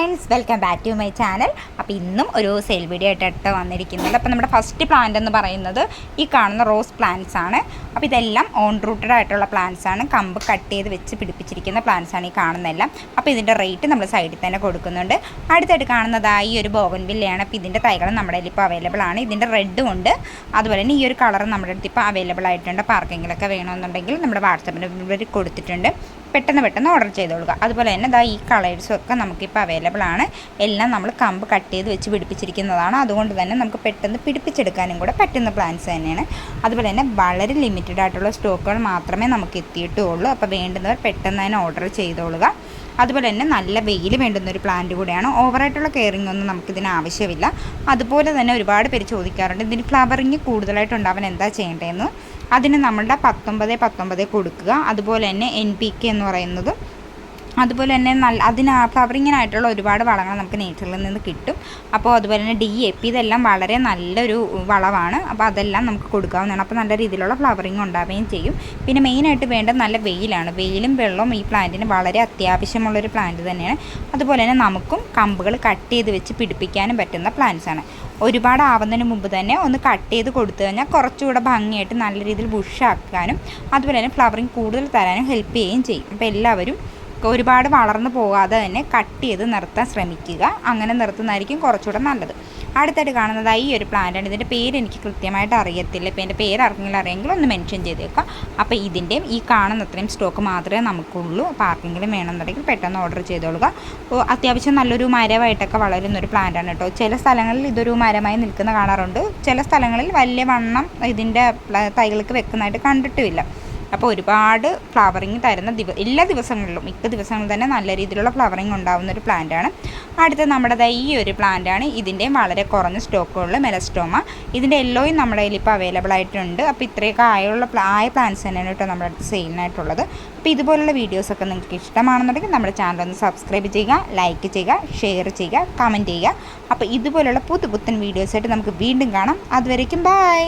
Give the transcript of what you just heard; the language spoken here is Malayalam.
Friends, welcome back to my channel. അപ്പോൾ ഇന്നും ഒരു സെയിൽ വീഡിയോ ആയിട്ടാണ് വന്നിരിക്കുന്നത്. അപ്പോൾ നമ്മുടെ ഫസ്റ്റ് പ്ലാന്റ് എന്ന് പറയുന്നത് ഈ കാണുന്ന റോസ് പ്ലാന്റ്സ് ആണ്. അപ്പോൾ ഇതെല്ലാം ഓൺ റൂട്ടഡ് ആയിട്ടുള്ള പ്ലാന്റ്സ് ആണ്. കമ്പ് കട്ട് ചെയ്ത് വെച്ച് പിടിപ്പിച്ചിരിക്കുന്ന പ്ലാന്റ്സ് ആണ് ഈ കാണുന്നതെല്ലാം. അപ്പോൾ ഇതിൻ്റെ റേറ്റ് നമ്മൾ സൈഡിൽ തന്നെ കൊടുക്കുന്നുണ്ട്. അടുത്തായിട്ട് കാണുന്നതായി ഈ ഒരു ബോഗൺവില്ലയാണ്. അപ്പോൾ ഇതിൻ്റെ തൈകൾ നമ്മുടെ കയ്യിൽ ഇപ്പോൾ അവൈലബിൾ ആണ്. ഇതിൻ്റെ റെഡും ഉണ്ട്, അതുപോലെ തന്നെ ഈ ഒരു കളർ നമ്മുടെ അടുത്ത് ഇപ്പോൾ അവൈലബിൾ ആയിട്ടുണ്ട്. അപ്പോൾ ആർക്കെങ്കിലൊക്കെ വേണമെന്നുണ്ടെങ്കിൽ നമ്മുടെ വാട്സാപ്പിൻ്റെ നമ്പർ കൊടുത്തിട്ടുണ്ട്, പെട്ടെന്ന് ഓർഡർ ചെയ്തോളുക. അതുപോലെ തന്നെ ഈ കളേഴ്സും ഒക്കെ നമുക്കിപ്പോൾ അവൈലബിൾ ആണ്. എല്ലാം നമ്മൾ കമ്പ് കട്ട് ചെയ്ത് വെച്ച് പിടിപ്പിച്ചിരിക്കുന്നതാണ്. അതുകൊണ്ട് തന്നെ നമുക്ക് പെട്ടെന്ന് പിടിപ്പിച്ചെടുക്കാനും കൂടെ പറ്റുന്ന പ്ലാന്റ്സ് തന്നെയാണ്. അതുപോലെ തന്നെ വളരെ ലിമിറ്റഡ് ആയിട്ടുള്ള സ്റ്റോക്കുകൾ മാത്രമേ നമുക്ക് എത്തിയിട്ടുള്ളൂ. അപ്പോൾ വേണ്ടുന്നവർ പെട്ടെന്ന് തന്നെ ഓർഡർ ചെയ്തോളുക. അതുപോലെ തന്നെ നല്ല വെയിൽ വേണ്ടുന്നൊരു പ്ലാന്റ് കൂടെയാണ്. ഓവറായിട്ടുള്ള കെയറിങ് ഒന്നും നമുക്കിതിന് ആവശ്യമില്ല. അതുപോലെ തന്നെ ഒരുപാട് പേര് ചോദിക്കാറുണ്ട് ഇതിന് ഫ്ലവറിങ് കൂടുതലായിട്ട് ഉണ്ടാവാൻ എന്താ ചെയ്യേണ്ടതെന്ന്. അതിന് നമ്മളുടെ 19 കൊടുക്കുക. അതുപോലെ തന്നെ NPK എന്ന് പറയുന്നത്, അതുപോലെ തന്നെ അതിന് ഫ്ലവറിങ്ങിനായിട്ടുള്ള ഒരുപാട് വളങ്ങൾ നമുക്ക് നേച്ചറിൽ നിന്ന് കിട്ടും. അപ്പോൾ അതുപോലെ തന്നെ DAP ഇതെല്ലാം വളരെ നല്ലൊരു വളമാണ്. അപ്പോൾ അതെല്ലാം നമുക്ക് കൊടുക്കാവുന്നതാണ്. അപ്പോൾ നല്ല രീതിയിലുള്ള ഫ്ലവറിങ് ഉണ്ടാവുകയും ചെയ്യും. പിന്നെ മെയിനായിട്ട് വേണ്ടത് നല്ല വെയിലാണ്. വെയിലും വെള്ളവും ഈ പ്ലാന്റിന് വളരെ അത്യാവശ്യമുള്ളൊരു പ്ലാന്റ് തന്നെയാണ്. അതുപോലെ തന്നെ നമുക്കും കമ്പുകൾ കട്ട് ചെയ്ത് വെച്ച് പിടിപ്പിക്കാനും പറ്റുന്ന പ്ലാന്റ്സ് ആണ്. ഒരുപാട് ആവുന്നതിന് മുമ്പ് തന്നെ ഒന്ന് കട്ട് ചെയ്ത് കൊടുത്തു കഴിഞ്ഞാൽ കുറച്ചുകൂടെ ഭംഗിയായിട്ട് നല്ല രീതിയിൽ ബുഷാക്കാനും അതുപോലെ തന്നെ ഫ്ലവറിങ് കൂടുതൽ തരാനും ഹെൽപ്പ് ചെയ്യുകയും ചെയ്യും. അപ്പോൾ എല്ലാവരും ഒരുപാട് വളർന്നു പോകാതെ തന്നെ കട്ട് ചെയ്ത് നിർത്താൻ ശ്രമിക്കുക. അങ്ങനെ നിർത്തുന്നതായിരിക്കും കുറച്ചുകൂടെ നല്ലത്. അടുത്തായിട്ട് കാണുന്നതായി ഈ ഒരു പ്ലാന്റാണ്. ഇതിൻ്റെ പേര് എനിക്ക് കൃത്യമായിട്ട് അറിയത്തില്ല. ഇപ്പോൾ എൻ്റെ പേര് ആർക്കെങ്കിലും അറിയെങ്കിലും ഒന്ന് മെൻഷൻ ചെയ്തേക്കാം. അപ്പോൾ ഇതിൻ്റെയും ഈ കാണുന്ന അത്രയും സ്റ്റോക്ക് മാത്രമേ നമുക്കുള്ളൂ. അപ്പോൾ ആർക്കെങ്കിലും വേണമെന്നുണ്ടെങ്കിൽ പെട്ടെന്ന് ഓർഡർ ചെയ്തോളുക. അപ്പോൾ അത്യാവശ്യം നല്ലൊരു മരമായിട്ടൊക്കെ വളരുന്നൊരു പ്ലാന്റാണ് കേട്ടോ. ചില സ്ഥലങ്ങളിൽ ഇതൊരു മരമായി നിൽക്കുന്ന കാണാറുണ്ട്. ചില സ്ഥലങ്ങളിൽ വലിയ വണ്ണം ഇതിൻ്റെ തൈകൾക്ക് വെക്കുന്നതായിട്ട് കണ്ടിട്ടുമില്ല. അപ്പോൾ ഒരുപാട് ഫ്ലവറിങ് തരുന്ന എല്ലാ ദിവസങ്ങളിലും മിക്ക ദിവസങ്ങളിൽ തന്നെ നല്ല രീതിയിലുള്ള ഫ്ലവറിങ് ഉണ്ടാകുന്ന ഒരു പ്ലാന്റാണ്. അടുത്ത നമ്മുടെ ഈ ഒരു പ്ലാന്റാണ്. ഇതിൻ്റെയും വളരെ കുറഞ്ഞ സ്റ്റോക്കുള്ള മെലസ്റ്റോമ. ഇതിൻ്റെ യെല്ലോയും നമ്മുടെ കയ്യിൽ ഇപ്പോൾ അവൈലബിൾ ആയിട്ടുണ്ട്. അപ്പോൾ ഇത്രയൊക്കെ ആയ പ്ലാന്റ്സ് തന്നെയാണ് കേട്ടോ നമ്മുടെ അടുത്ത് സെയിലിനായിട്ടുള്ളത്. അപ്പോൾ ഇതുപോലുള്ള വീഡിയോസൊക്കെ നിങ്ങൾക്ക് ഇഷ്ടമാണെന്നുണ്ടെങ്കിൽ നമ്മുടെ ചാനൽ ഒന്ന് സബ്സ്ക്രൈബ് ചെയ്യുക, ലൈക്ക് ചെയ്യുക, ഷെയർ ചെയ്യുക, കമൻറ്റ് ചെയ്യുക. അപ്പോൾ ഇതുപോലുള്ള പുത്തൻ വീഡിയോസായിട്ട് നമുക്ക് വീണ്ടും കാണാം. അതുവരേക്കും ബൈ.